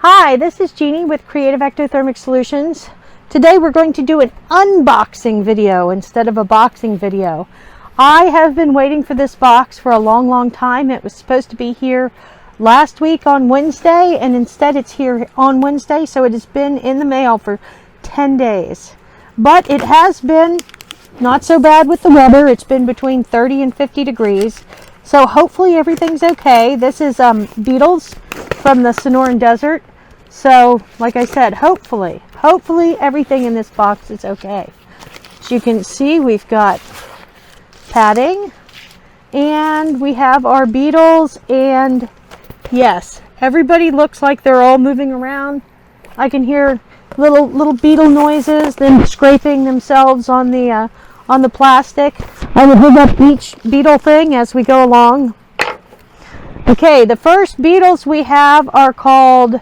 Hi, this is Jeannie with Creative Ectothermic Solutions. Today we're going to do an unboxing video instead of a boxing video. I have been waiting for this box for a long time. It was supposed to be here last week on Wednesday, and instead it's here on Wednesday, so it has been in the mail for 10 days. But it has been not so bad with the weather. It's been between 30 and 50 degrees. So hopefully everything's okay. This is Beetles from the Sonoran Desert. So, like I said, hopefully everything in this box is okay. As you can see, we've got padding, and we have our Beetles, and yes, everybody looks like they're all moving around. I can hear little beetle noises, them scraping themselves on the plastic. I will hold up each beetle thing as we go along. Okay, the first Beetles we have are called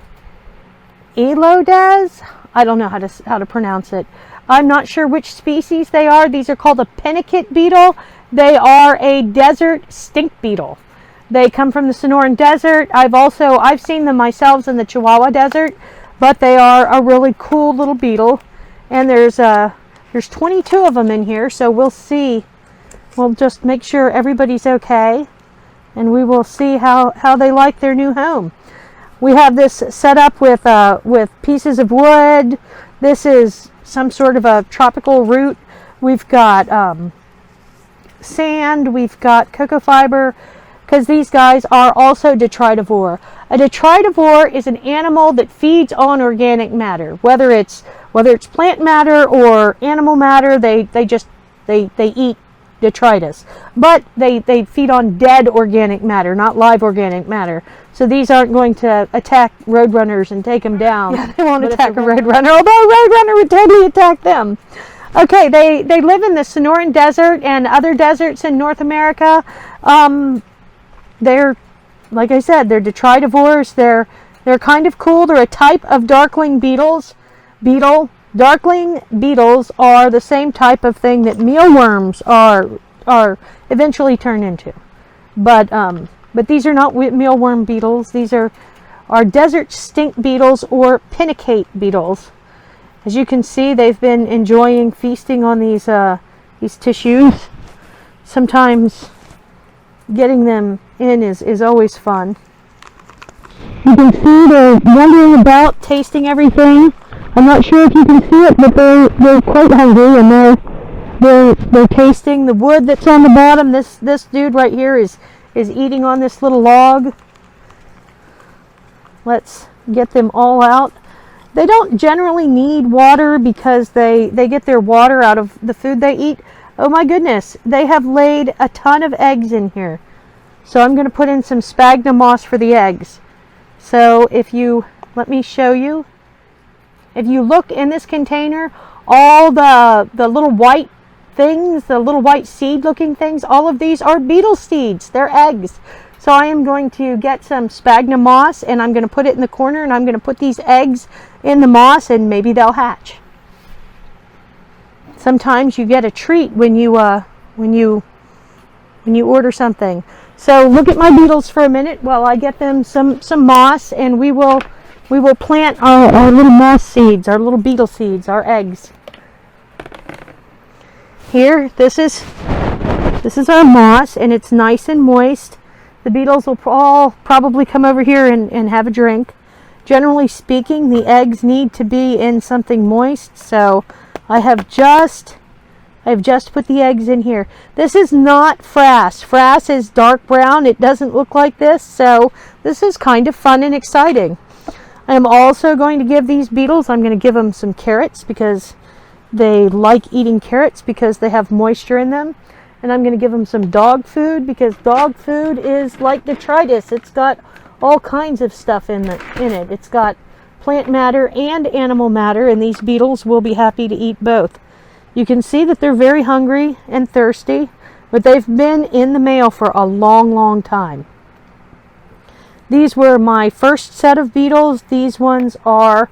Elodes. I don't know how to pronounce it. I'm not sure which species they are. These are called a Penicant Beetle. They are a desert stink beetle. They come from the Sonoran Desert. I've seen them myself in the Chihuahua Desert, but they are a really cool little beetle. And there's 22 of them in here, so we'll see. We'll just make sure everybody's okay, and we will see how they like their new home. We have this set up with pieces of wood. This is some sort of a tropical root. We've got sand. We've got cocoa fiber, because these guys are also detritivore. A detritivore is an animal that feeds on organic matter, whether it's plant matter or animal matter. They eat detritus, but they feed on dead organic matter, not live organic matter. So these aren't going to attack roadrunners and take them down. Yeah, they won't attack a roadrunner, although a roadrunner would totally attack them. Okay, they live in the Sonoran Desert and other deserts in North America. They're, like I said, they're detritivores. They're kind of cool. They're a type of darkling beetle. Darkling beetles are the same type of thing that mealworms are eventually turned into. But these are not mealworm beetles. These are desert stink beetles, or Penicant beetles. As you can see, they've been feasting on these tissues. Sometimes getting them in is always fun. You can see they're wandering about, tasting everything. I'm not sure if you can see it, but they're quite hungry, and they're tasting the wood that's on the bottom. This dude right here is eating on this little log. Let's get them all out. They don't generally need water because they get their water out of the food they eat. Oh my goodness, they have laid a ton of eggs in here. So I'm going to put in some sphagnum moss for the eggs. So let me show you. If you look in this container, all the little white things, the little white seed looking things, all of these are beetle seeds. They're eggs. So I am going to get some sphagnum moss, and I'm going to put it in the corner, and I'm going to put these eggs in the moss, and maybe they'll hatch. Sometimes you get a treat when you order something. So look at my beetles for a minute while I get them some moss, and we will plant our little moss seeds, our little beetle seeds, our eggs. Here, this is our moss, and it's nice and moist. The beetles will all probably come over here and have a drink. Generally speaking, the eggs need to be in something moist, so I have just put the eggs in here. This is not frass. Frass is dark brown. It doesn't look like this, so this is kind of fun and exciting. I am also going to give these beetles, I'm going to give them some carrots, because they like eating carrots because they have moisture in them. And I'm going to give them some dog food, because dog food is like detritus. It's got all kinds of stuff in it. It's got plant matter and animal matter, and these beetles will be happy to eat both. You can see that they're very hungry and thirsty, but they've been in the mail for a long time. These were my first set of beetles. These ones are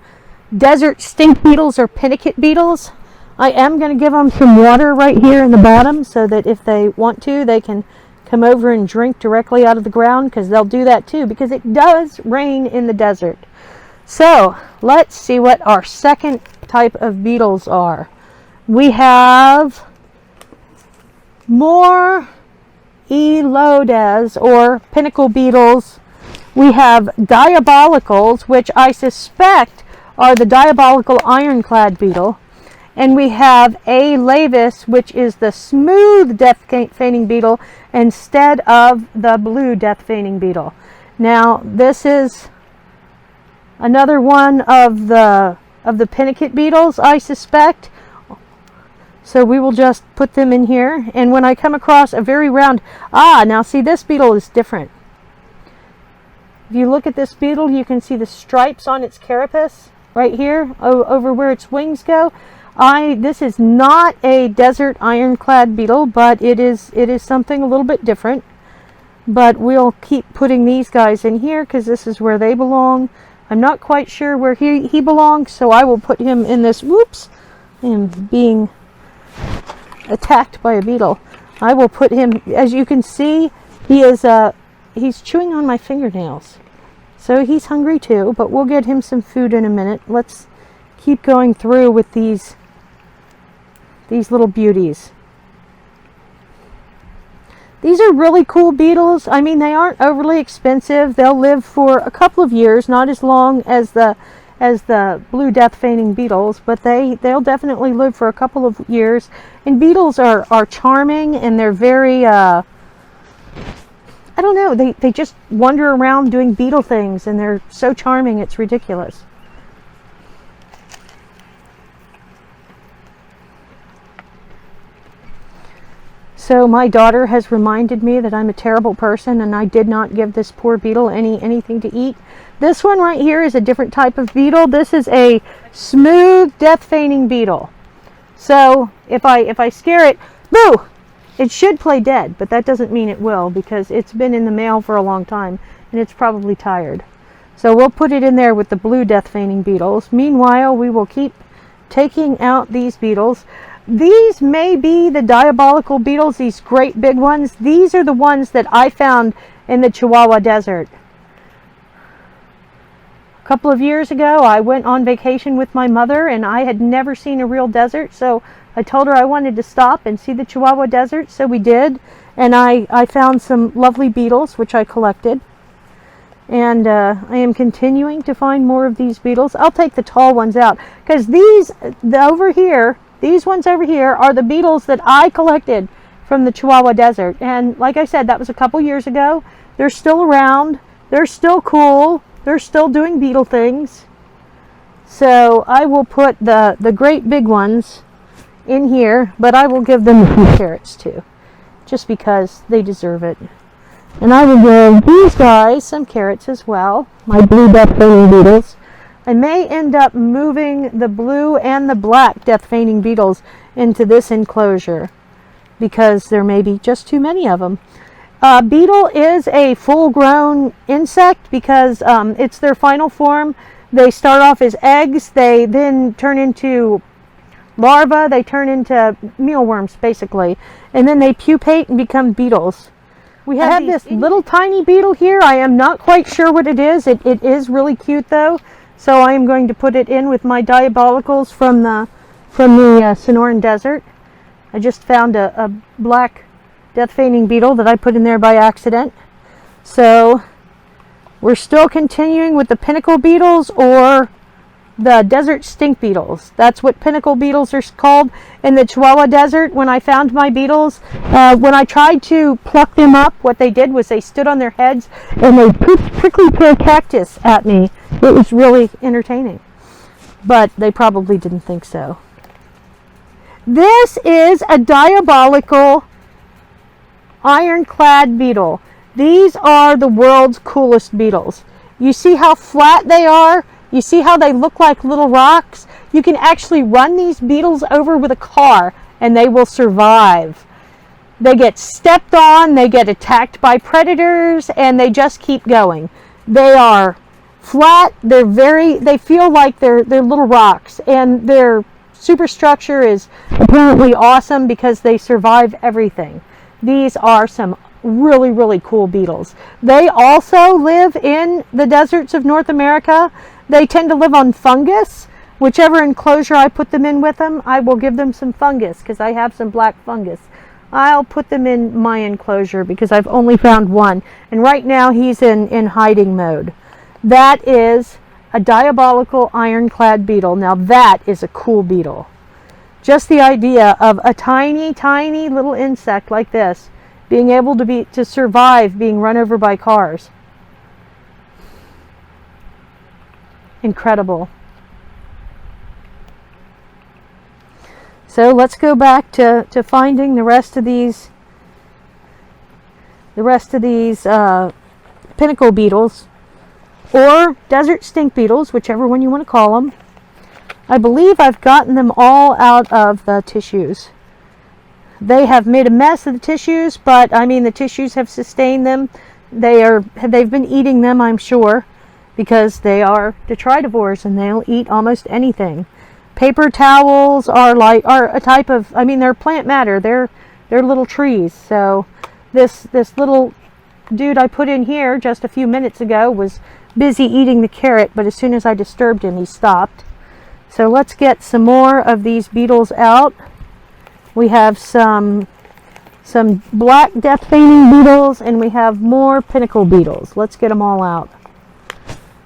desert stink beetles, or Penicant beetles. I am going to give them some water right here in the bottom, so that if they want to, they can come over and drink directly out of the ground, because they'll do that too, because it does rain in the desert. So let's see what our second type of beetles are. We have more Elodes or Penicant beetles. We have Diabolicals, which I suspect are the Diabolical Iron-Clad beetle. And we have A. laevis, which is the smooth death-feigning beetle instead of the blue death-feigning beetle. Now, this is another one of the Penicant beetles, I suspect. So we will just put them in here. And when I come across a very round... now see, this beetle is different. If you look at this beetle, you can see the stripes on its carapace right here over where its wings go. This is not a desert iron-clad beetle, but it is something a little bit different. But we'll keep putting these guys in here because this is where they belong. I'm not quite sure where he belongs, so I will put him in this. Whoops! I'm being attacked by a beetle. I will put him, as you can see, he's chewing on my fingernails. So he's hungry too, but we'll get him some food in a minute. Let's keep going through with these little beauties. These are really cool beetles. I mean, they aren't overly expensive. They'll live for a couple of years, not as long as the blue death-feigning beetles, but they'll definitely live for a couple of years. And beetles are charming, and they're very I don't know, they just wander around doing beetle things, and they're so charming, it's ridiculous. So my daughter has reminded me that I'm a terrible person and I did not give this poor beetle anything to eat. This one right here is a different type of beetle. This is a smooth death-feigning beetle. So if I scare it, boo! It should play dead, but that doesn't mean it will because it's been in the mail for a long time and it's probably tired. So we'll put it in there with the blue death-feigning beetles. Meanwhile, we will keep taking out these beetles. These may be the diabolical beetles, these great big ones. These are the ones that I found in the Chihuahua Desert. A couple of years ago, I went on vacation with my mother and I had never seen a real desert, so I told her I wanted to stop and see the Chihuahua Desert, so we did. And I found some lovely beetles, which I collected. And I am continuing to find more of these beetles. I'll take the tall ones out, because these ones over here are the beetles that I collected from the Chihuahua Desert. And like I said, that was a couple years ago. They're still around. They're still cool. They're still doing beetle things. So I will put the great big ones in here, but I will give them a few carrots too, just because they deserve it. And I will give these guys some carrots as well, my blue death-feigning beetles. I may end up moving the blue and the black death-feigning beetles into this enclosure because there may be just too many of them. Beetle is a full-grown insect because it's their final form. They start off as eggs, they then turn into larvae, they turn into mealworms basically, and then they pupate and become beetles. We have this little tiny beetle here. I am not quite sure what it is. It is really cute though. So I am going to put it in with my Diabolicals from the Sonoran Desert. I just found a black death-feigning beetle that I put in there by accident. So we're still continuing with the Penicant beetles or the desert stink beetles. That's what Penicant beetles are called in the Chihuahua Desert. When I found my beetles, when I tried to pluck them up, what they did was they stood on their heads and they prickly pear cactus at me. It was really entertaining, but they probably didn't think so. This is a diabolical iron-clad beetle. These are the world's coolest beetles. You see how flat they are? You see how they look like little rocks? You can actually run these beetles over with a car and they will survive. They get stepped on, they get attacked by predators, and they just keep going. They are flat, they feel like they're little rocks, and their superstructure is apparently awesome because they survive everything. These are some really, really cool beetles. They also live in the deserts of North America. They tend to live on fungus. Whichever enclosure I put them in with them, I will give them some fungus because I have some black fungus. I'll put them in my enclosure because I've only found one. And right now he's in hiding mode. That is a Diabolical Iron-Clad beetle. Now that is a cool beetle. Just the idea of a tiny, tiny little insect like this being able to survive being run over by cars. Incredible. So let's go back to finding the rest of these pinnacle beetles, or desert stink beetles, whichever one you want to call them. I believe I've gotten them all out of the tissues. They have made a mess of the tissues, but I mean the tissues have sustained them. They've been eating them, I'm sure, because they are detritivores and they'll eat almost anything. Paper towels are a type of, I mean, they're plant matter. They're little trees. So this little dude I put in here just a few minutes ago was busy eating the carrot, but as soon as I disturbed him, he stopped. So let's get some more of these beetles out. We have some black death feigning beetles, and we have more pinnacle beetles. Let's get them all out.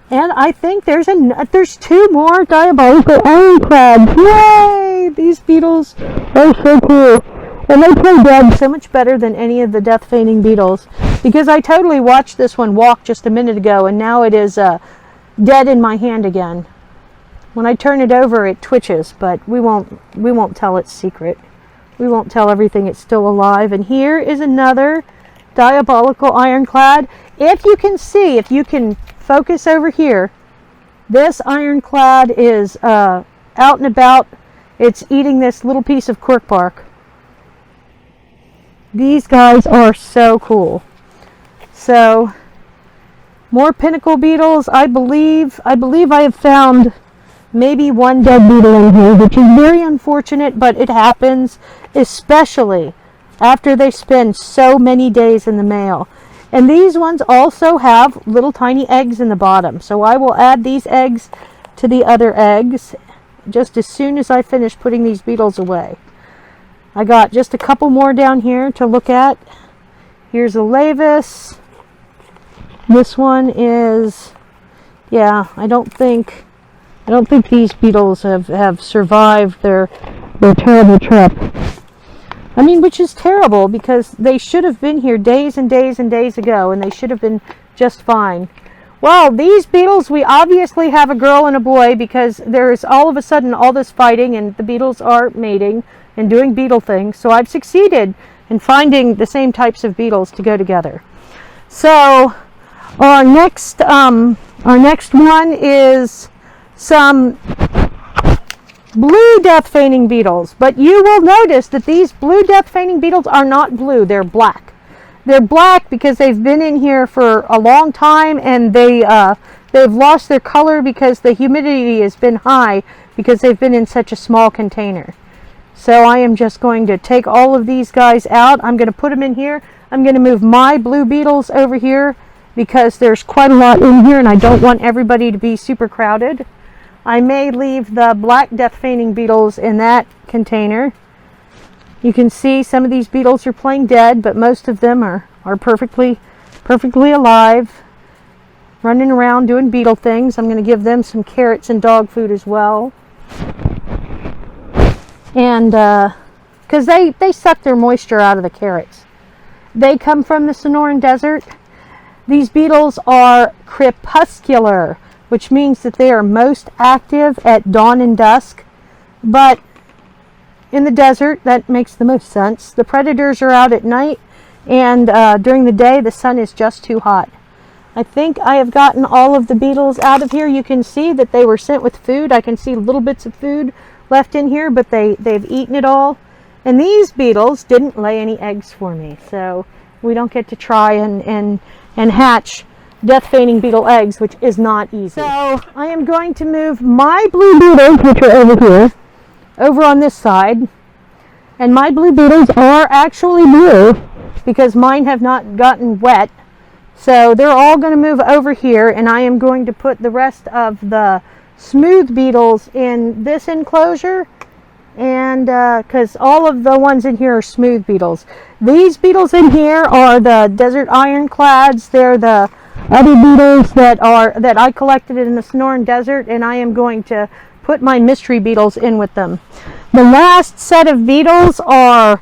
And I think there's two more Diabolical Iron-Clad. Yay! These beetles are so cool. And they play dead so much better than any of the death feigning beetles, because I totally watched this one walk just a minute ago, and now it is dead in my hand again. When I turn it over, it twitches, but we won't tell its secret. We won't tell everything. It's still alive. And here is another Diabolical Iron-Clad. If you can see, if you can focus over here, this Iron-Clad is out and about. It's eating this little piece of cork bark. These guys are so cool. So more pinnacle beetles. I believe I have found maybe one dead beetle in here, which is very unfortunate, but it happens, especially after they spend so many days in the mail. And these ones also have little tiny eggs in the bottom. So I will add these eggs to the other eggs just as soon as I finish putting these beetles away. I got just a couple more down here to look at. Here's a Lavis. This one is, yeah, I don't think these beetles have survived their terrible trip. I mean, which is terrible, because they should have been here days and days and days ago, and they should have been just fine. Well, these beetles, we obviously have a girl and a boy, because there is all of a sudden all this fighting, and the beetles are mating and doing beetle things. So I've succeeded in finding the same types of beetles to go together. So our next one is some blue death feigning beetles, but you will notice that these blue death feigning beetles are not blue, they're black. They're black because they've been in here for a long time, and they've lost their color because the humidity has been high because they've been in such a small container. So I am just going to take all of these guys out. I'm going to put them in here. I'm going to move my blue beetles over here because there's quite a lot in here and I don't want everybody to be super crowded. I may leave the black death feigning beetles in that container. You can see some of these beetles are playing dead, but most of them are perfectly alive, running around doing beetle things. I'm going to give them some carrots and dog food as well. And because they suck their moisture out of the carrots. They come from the Sonoran Desert. These beetles are crepuscular, which means that they are most active at dawn and dusk. But in the desert, that makes the most sense. The predators are out at night, and during the day, the sun is just too hot. I think I have gotten all of the beetles out of here. You can see that they were sent with food. I can see little bits of food left in here, but they've eaten it all. And these beetles didn't lay any eggs for me, so we don't get to try and hatch death feigning beetle eggs, which is not easy. So I am going to move my blue beetles, which are over here, over on this side. And my blue beetles are actually blue because mine have not gotten wet So they're all going to move over here, and I am going to put the rest of the smooth beetles in this enclosure, and because all of the ones in here are smooth beetles. These beetles in here are the desert iron-clads. They're the other beetles that I collected in the Sonoran Desert, and I am going to put my mystery beetles in with them. The last set of beetles are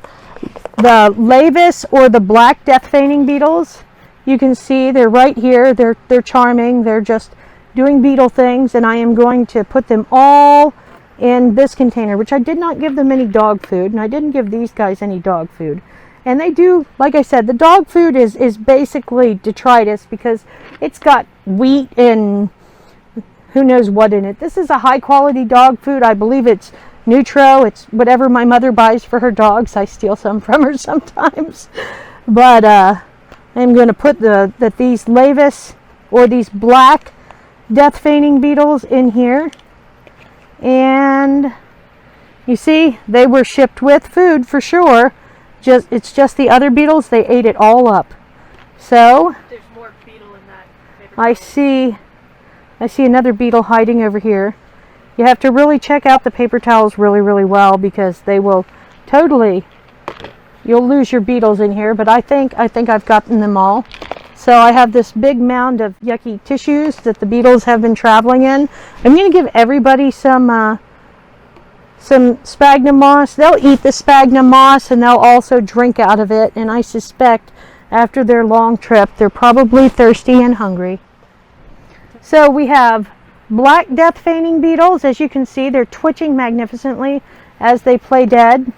the Lavis, or the black death feigning beetles. You can see they're right here. They're charming. They're just doing beetle things, and I am going to put them all in this container, which I did not give them any dog food, and I didn't give these guys any dog food. And they do, like I said, the dog food is basically detritus, because it's got wheat and who knows what in it. This is a high quality dog food. I believe it's Nutro. It's whatever my mother buys for her dogs. I steal some from her sometimes. But I'm going to put these Lavis, or these black death feigning beetles, in here. And you see, they were shipped with food for sure. It's just the other beetles, they ate it all up. So there's more beetle in that paper. I see another beetle hiding over here. You have to really check out the paper towels really, really well, because they will totally, you'll lose your beetles in here. But I think I've gotten them all. So I have this big mound of yucky tissues that the beetles have been traveling in. I'm going to give everybody some sphagnum moss. They'll eat the sphagnum moss, and they'll also drink out of it. And I suspect after their long trip, they're probably thirsty and hungry. So we have black death feigning beetles. As you can see, they're twitching magnificently as they play dead.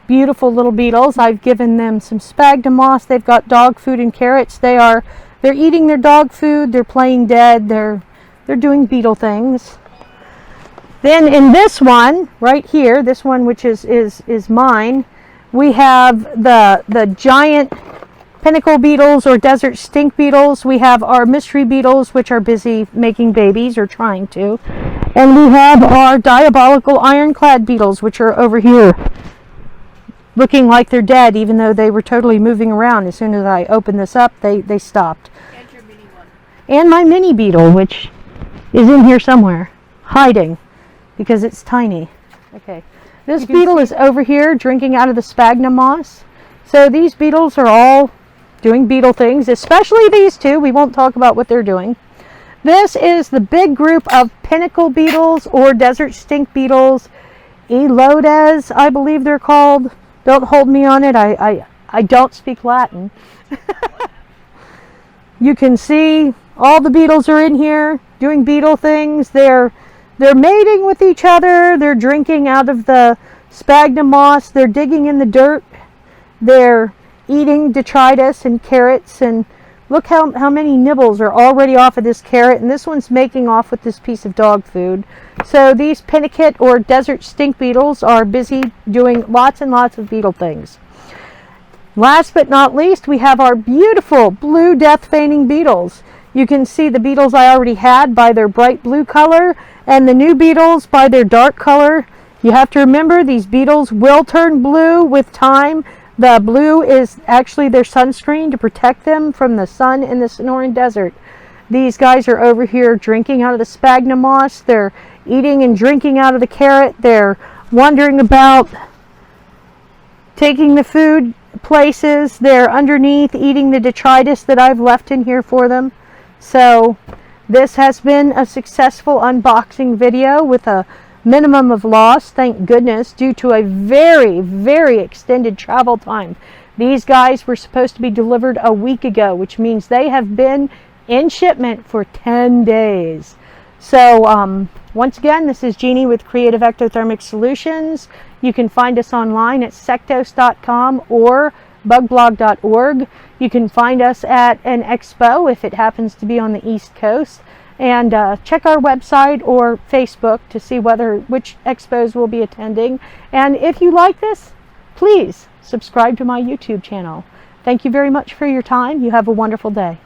Beautiful little beetles. I've given them some sphagnum moss. They've got dog food and carrots. They're eating their dog food. They're playing dead. They're doing beetle things. Then in this one right here, this one which is mine, we have the giant pinnacle beetles, or desert stink beetles. We have our mystery beetles, which are busy making babies, or trying to. And we have our diabolical iron-clad beetles, which are over here, looking like they're dead, even though they were totally moving around. As soon as I opened this up, they stopped. And your mini one. And my mini beetle, which is in here somewhere, hiding, because it's tiny. Okay, this beetle is over here drinking out of the sphagnum moss. So these beetles are all doing beetle things, especially these two. We won't talk about what they're doing. This is the big group of pinnacle beetles, or desert stink beetles. Elodes, I believe they're called. Don't hold me on it. I don't speak Latin. You can see all the beetles are in here doing beetle things. They're mating with each other. They're drinking out of the sphagnum moss. They're digging in the dirt. They're eating detritus and carrots. And look how many nibbles are already off of this carrot. And this one's making off with this piece of dog food. So these Penicant, or desert stink beetles, are busy doing lots and lots of beetle things. Last but not least, we have our beautiful blue death feigning beetles. You can see the beetles I already had by their bright blue color, and the new beetles by their dark color. You have to remember, these beetles will turn blue with time. The blue is actually their sunscreen to protect them from the sun in the Sonoran Desert. These guys are over here drinking out of the sphagnum moss. They're eating and drinking out of the carrot. They're wandering about, taking the food places. They're underneath eating the detritus that I've left in here for them. So this has been a successful unboxing video with a minimum of loss, thank goodness, due to a very, very extended travel time. These guys were supposed to be delivered a week ago, which means they have been in shipment for 10 days. So once again, this is Jeannie with Creative Ectothermic Solutions. You can find us online at CEctoS.com or bugblog.org. You can find us at an expo if it happens to be on the East Coast. And check our website or Facebook to see which expos we'll be attending. And if you like this, please subscribe to my YouTube channel. Thank you very much for your time. You have a wonderful day.